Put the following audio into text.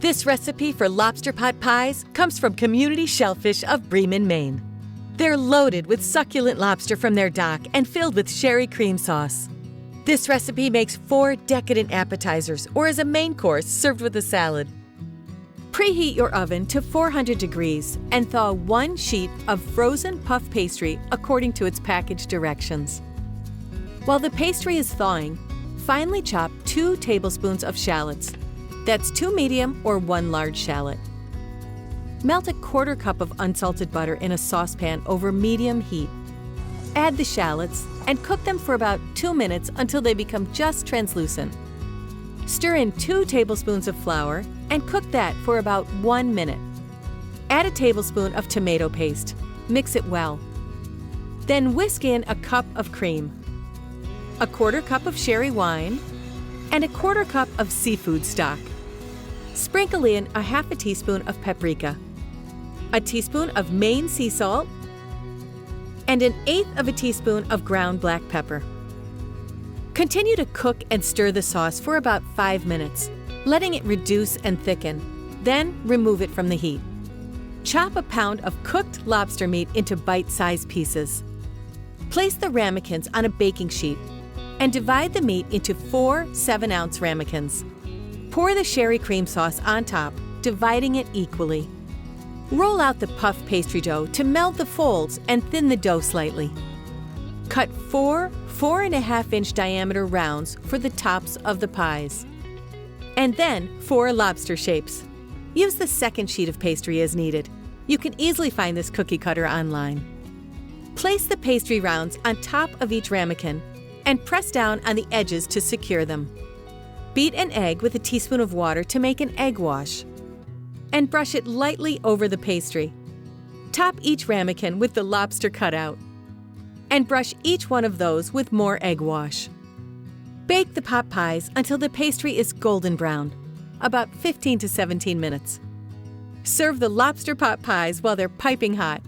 This recipe for lobster pot pies comes from Community Shellfish of Bremen, Maine. They're loaded with succulent lobster from their dock and filled with sherry cream sauce. This recipe makes 4 decadent appetizers or as a main course served with a salad. Preheat your oven to 400 degrees and thaw 1 sheet of frozen puff pastry according to its package directions. While the pastry is thawing, finely chop 2 tablespoons of shallots. That's 2 medium or 1 large shallot. Melt a 1/4 cup of unsalted butter in a saucepan over medium heat. Add the shallots and cook them for about 2 minutes until they become just translucent. Stir in 2 tablespoons of flour and cook that for about 1 minute. Add a tablespoon of tomato paste. Mix it well. Then whisk in a cup of cream, a 1/4 cup of sherry wine, and a 1/4 cup of seafood stock. Sprinkle in a 1/2 teaspoon of paprika, a teaspoon of Maine sea salt, and 1/8 teaspoon of ground black pepper. Continue to cook and stir the sauce for about 5 minutes, letting it reduce and thicken. Then remove it from the heat. Chop a pound of cooked lobster meat into bite-sized pieces. Place the ramekins on a baking sheet and divide the meat into 4 7-ounce ramekins. Pour the sherry cream sauce on top, dividing it equally. Roll out the puff pastry dough to meld the folds and thin the dough slightly. Cut 4 4.5-inch diameter rounds for the tops of the pies. And then 4 lobster shapes. Use the second sheet of pastry as needed. You can easily find this cookie cutter online. Place the pastry rounds on top of each ramekin and press down on the edges to secure them. Beat an egg with a teaspoon of water to make an egg wash, and brush it lightly over the pastry. Top each ramekin with the lobster cut out, and brush each one of those with more egg wash. Bake the pot pies until the pastry is golden brown, about 15 to 17 minutes. Serve the lobster pot pies while they're piping hot.